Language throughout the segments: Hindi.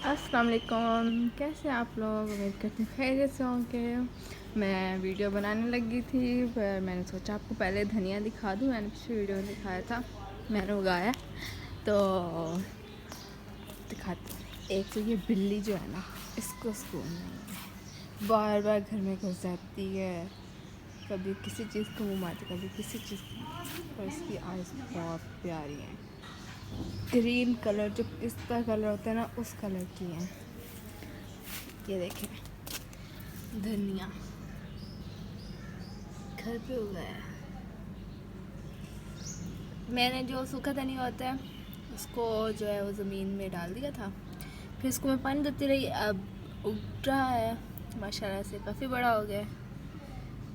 अस्सलाम वालेकुम, कैसे हैं आप लोग? उम्मीद करती हूँ खैरियत से होंगे। मैं वीडियो बनाने लगी थी पर मैंने सोचा आपको पहले धनिया दिखा दूँ। मैंने पिछले वीडियो में दिखाया था, मैंने उगाया तो दिखाती हूँ। एक तो ये बिल्ली जो है ना, इसको सुकून नहीं है, बार बार घर में घुस जाती है, कभी किसी चीज़ को मुँह मारती, कभी किसी चीज़ को। और इसकी आइज़ बहुत प्यारी हैं, ग्रीन कलर जो पिस्ता कलर होता है ना, उस कलर की हैं। ये देखें, धनिया घर पे उगाया है मैंने। जो सूखा धनिया होता है उसको जो है वो ज़मीन में डाल दिया था, फिर इसको मैं पानी देती रही, अब उग रहा है माशाल्लाह से, काफ़ी बड़ा हो गया है।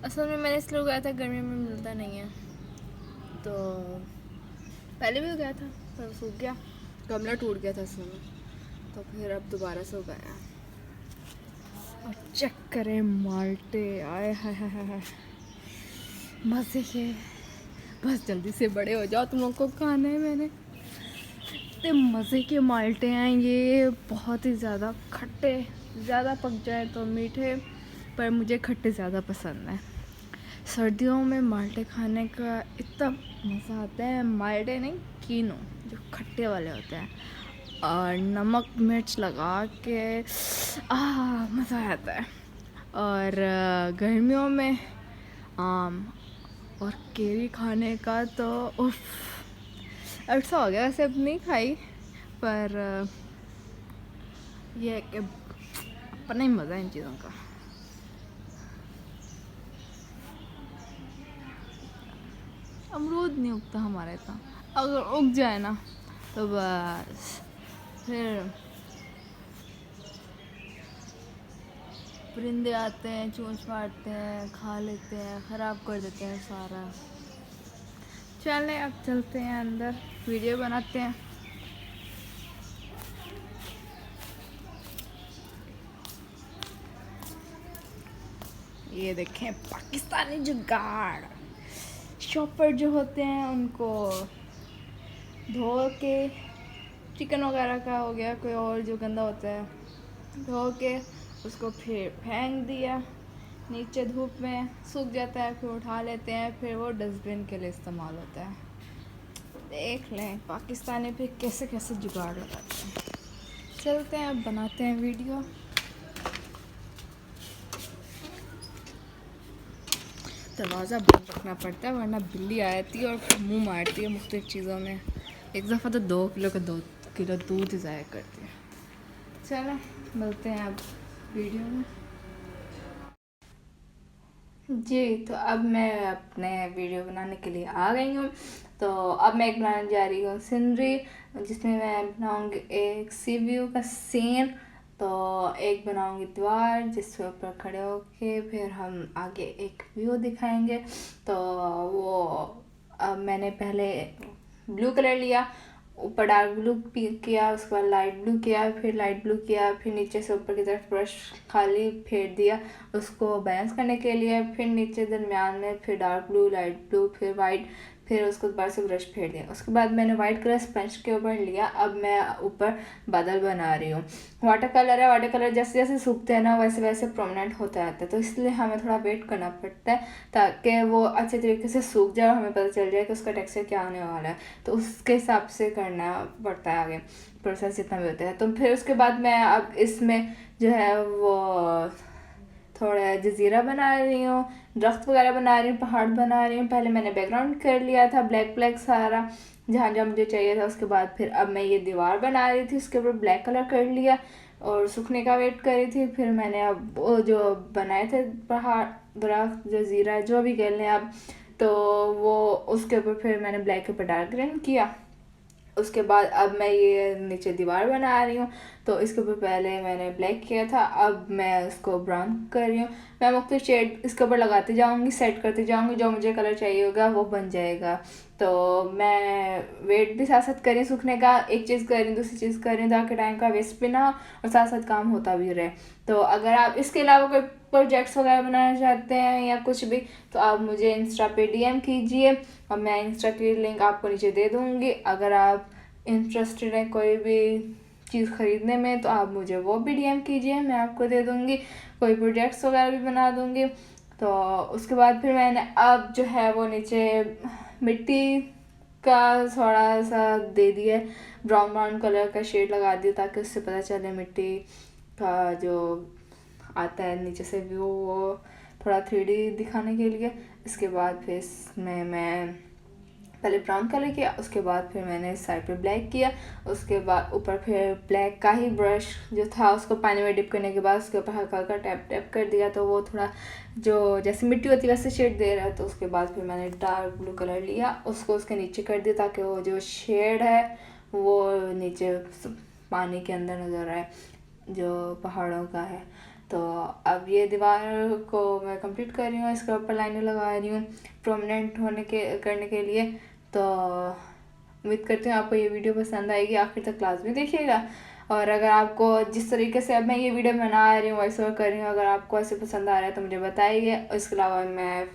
असल में मैंने इसलिए उगाया था, गर्मी में मिलता नहीं है, तो पहले भी उगाया था पर सूख गया, गमला टूट गया था इसमें, तो फिर अब दोबारा से उगाया। और चेक करें माल्टे, आए हाय हाय हाय, मज़े के। बस जल्दी से बड़े हो जाओ, तुम लोग को खाना है मैंने। इतने मज़े के माल्टे हैं ये, बहुत ही ज़्यादा खट्टे, ज़्यादा पक जाए तो मीठे, पर मुझे खट्टे ज़्यादा पसंद है। सर्दियों में माल्टे खाने का इतना मज़ा आता है, माल्टे नहीं कीनो, जो खट्टे वाले होते हैं, और नमक मिर्च लगा के मज़ा आता है। और गर्मियों में आम और केवी खाने का तो उफ, अरसा हो गया वैसे, अब नहीं खाई, पर ये है कि अपना ही मज़ा है इन चीज़ों का। अमरूद नहीं उगता हमारे इतना, अगर उग जाए ना तो बस फिर परिंदे आते हैं, चोंच मारते हैं, खा लेते हैं, ख़राब कर देते हैं सारा। चलें अब चलते हैं अंदर, वीडियो बनाते हैं। ये देखें पाकिस्तानी जुगाड़, शॉपर जो होते हैं उनको धो के, चिकन वगैरह का हो गया, कोई और जो गंदा होता है, धो के उसको फिर फेंक दिया नीचे, धूप में सूख जाता है, फिर उठा लेते हैं, फिर वो डस्टबिन के लिए इस्तेमाल होता है। देख लें पाकिस्तानी पे कैसे कैसे जुगाड़ लगाते हैं। चलते हैं अब बनाते हैं वीडियो। दरवाज़ा बंद रखना पड़ता है वरना बिल्ली आती है और मुंह मारती है मुख्तलिफ चीज़ों में। एक दफ़ा तो 2 किलो दूध ज़ाया करती है। चलो मिलते हैं अब वीडियो में। जी, तो अब मैं अपने वीडियो बनाने के लिए आ गई हूँ। तो अब मैं एक बनाने जा रही हूँ सीनरी, जिसमें मैं बनाऊँगी एक सी व्यू का सीन। तो एक बनाऊँगी दीवार जिसके ऊपर खड़े होके फिर हम आगे एक व्यू दिखाएंगे। तो वो अब मैंने पहले ब्लू कलर लिया, ऊपर डार्क ब्लू किया, उसके बाद लाइट ब्लू किया, फिर लाइट ब्लू किया, फिर नीचे से ऊपर की तरफ ब्रश खाली फेर दिया उसको बैलेंस करने के लिए, फिर नीचे दरमियान में फिर डार्क ब्लू, लाइट ब्लू, फिर वाइट, फिर उसको दोबारा से ब्रश फेर दिया। उसके बाद मैंने वाइट कलर स्पंज के ऊपर लिया। अब मैं ऊपर बादल बना रही हूँ। वाटर कलर है, वाटर कलर जैसे जैसे सूखते हैं ना वैसे वैसे प्रोमिनेंट होता रहता है, तो इसलिए हमें थोड़ा वेट करना पड़ता है ताकि वो अच्छे तरीके से सूख जाए और हमें पता चल जाए कि उसका टेक्सचर क्या होने वाला है। तो उसके हिसाब से करना पड़ता है आगे प्रोसेस जितना भी होता है। तो फिर उसके बाद मैं अब इसमें जो है वो थोड़ा जजीरा बना रही हूँ, दरख्त वगैरह बना रही हूँ, पहाड़ बना रही हूँ। पहले मैंने बैकग्राउंड कर लिया था ब्लैक ब्लैक सारा जहाँ जहाँ मुझे चाहिए था। उसके बाद फिर अब मैं ये दीवार बना रही थी, उसके ऊपर ब्लैक कलर कर लिया और सूखने का वेट कर रही थी। फिर मैंने अब वो जो बनाए थे पहाड़, दरख्त, जजीरा, जो भी कह लें आप, तो वो उसके ऊपर फिर मैंने ब्लैक के ऊपर डार्क ग्रीन किया। उसके बाद अब मैं ये नीचे दीवार बना रही हूँ। तो इसके ऊपर पहले मैंने ब्लैक किया था, अब मैं इसको ब्राउन कर रही हूँ। मैं मुख्तलिफ शेड इसके ऊपर लगाती जाऊँगी, सेट करती जाऊँगी, जो मुझे कलर चाहिए होगा वो बन जाएगा। तो मैं वेट भी साथ साथ कर रही हूँ सूखने का, एक चीज़ कर रही हूँ दूसरी चीज़ कर रही हूँ ताकि टाइम का वेस्ट भी ना हो और साथ साथ काम होता भी रहे। तो अगर आप इसके अलावा कोई प्रोजेक्ट्स वगैरह बनाना चाहते हैं या कुछ भी, तो आप मुझे इंस्टा पे DM कीजिए और मैं इंस्टा की लिंक आपको नीचे दे दूँगी। अगर आप इंटरेस्टेड हैं कोई भी चीज़ ख़रीदने में, तो आप मुझे वो भी DM कीजिए, मैं आपको दे दूँगी, कोई प्रोजेक्ट्स वगैरह भी बना दूँगी। तो उसके बाद फिर मैंने अब जो है वो नीचे मिट्टी का थोड़ा सा दे दिया, ब्राउन कलर का शेड लगा दिया, ताकि उससे पता चले मिट्टी का जो आता है नीचे से व्यू, वो थोड़ा 3D दिखाने के लिए। इसके बाद फिर इसमें मैं पहले ब्राउन कलर किया, उसके बाद फिर मैंने साइड पे ब्लैक किया, उसके बाद ऊपर फिर ब्लैक का ही ब्रश जो था उसको पानी में डिप करने के बाद उसके ऊपर हल्का हल्का टैप टैप कर दिया, तो वो थोड़ा जो जैसे मिट्टी होती है वैसे शेड दे रहा है। तो उसके बाद फिर मैंने डार्क ब्लू कलर लिया, उसको उसके नीचे कर दिया, ताकि वो जो शेड है वो नीचे पानी के अंदर नज़र आए, जो पहाड़ों का है। तो अब ये दीवार को मैं कंप्लीट कर रही हूँ, इसके ऊपर लाइनें लगा रही हूँ प्रोमिनेंट करने के लिए। तो उम्मीद करती हूँ आपको ये वीडियो पसंद आएगी, आखिर तक क्लास में देखिएगा। और अगर आपको जिस तरीके से अब मैं ये वीडियो बना रही हूँ, वॉइस ओवर कर रही हूँ, अगर आपको ऐसे पसंद आ रहा है तो मुझे बताइए। इसके अलावा मैं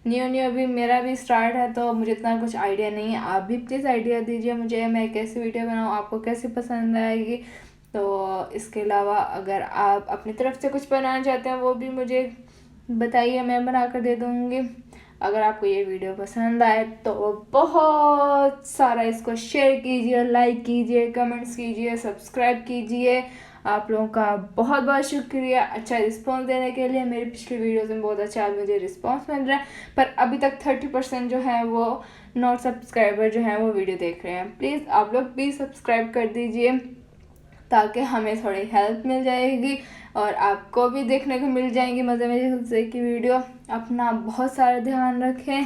न्यू अभी मेरा भी स्टार्ट है, तो मुझे इतना कुछ आइडिया नहीं है, आप भी प्लीज़ आइडिया दीजिए मुझे, मैं कैसे वीडियो बनाऊँ, आपको कैसे पसंद आएगी। तो इसके अलावा अगर आप अपनी तरफ से कुछ बनाना चाहते हैं वो भी मुझे बताइए, मैं बना कर दे दूँगी। अगर आपको ये वीडियो पसंद आए तो बहुत सारा इसको शेयर कीजिए, लाइक कीजिए, कमेंट्स कीजिए, सब्सक्राइब कीजिए। आप लोगों का बहुत बहुत शुक्रिया अच्छा रिस्पॉन्स देने के लिए। मेरी पिछली वीडियोस में बहुत अच्छा मुझे रिस्पॉन्स मिल रहा है, पर अभी तक 30% जो है वो नॉट सब्सक्राइबर जो है वो वीडियो देख रहे हैं। प्लीज़ आप लोग भी सब्सक्राइब कर दीजिए, ताकि हमें थोड़ी हेल्प मिल जाएगी और आपको भी देखने को मिल जाएंगी मज़े की वीडियो। अपना बहुत सारा ध्यान रखें,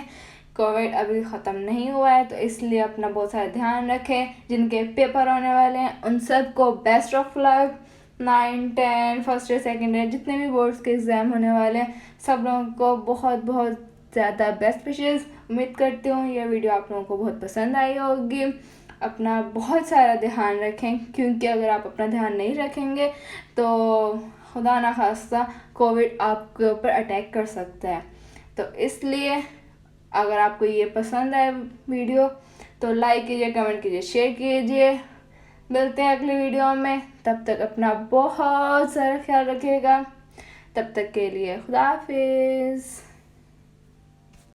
कोविड अभी ख़त्म नहीं हुआ है, तो इसलिए अपना बहुत सारा ध्यान रखें। जिनके पेपर होने वाले हैं उन सबको best of luck. 9, 10, first year, second year, जितने भी बोर्ड्स के एग्ज़ाम होने वाले हैं सब लोगों को बहुत बहुत ज़्यादा बेस्ट विशेज़। उम्मीद करती हूँ ये वीडियो आप लोगों को बहुत पसंद आई होगी। अपना बहुत सारा ध्यान रखें, क्योंकि अगर आप अपना ध्यान नहीं रखेंगे तो खुदा ना खास्ता कोविड आपके ऊपर अटैक कर सकता है। तो इसलिए अगर आपको ये पसंद आए वीडियो तो लाइक कीजिए, कमेंट कीजिए, शेयर कीजिए। मिलते हैं अगले वीडियो में, तब तक अपना बहुत सारा ख्याल रखिएगा। तब तक के लिए खुदा हाफिज़।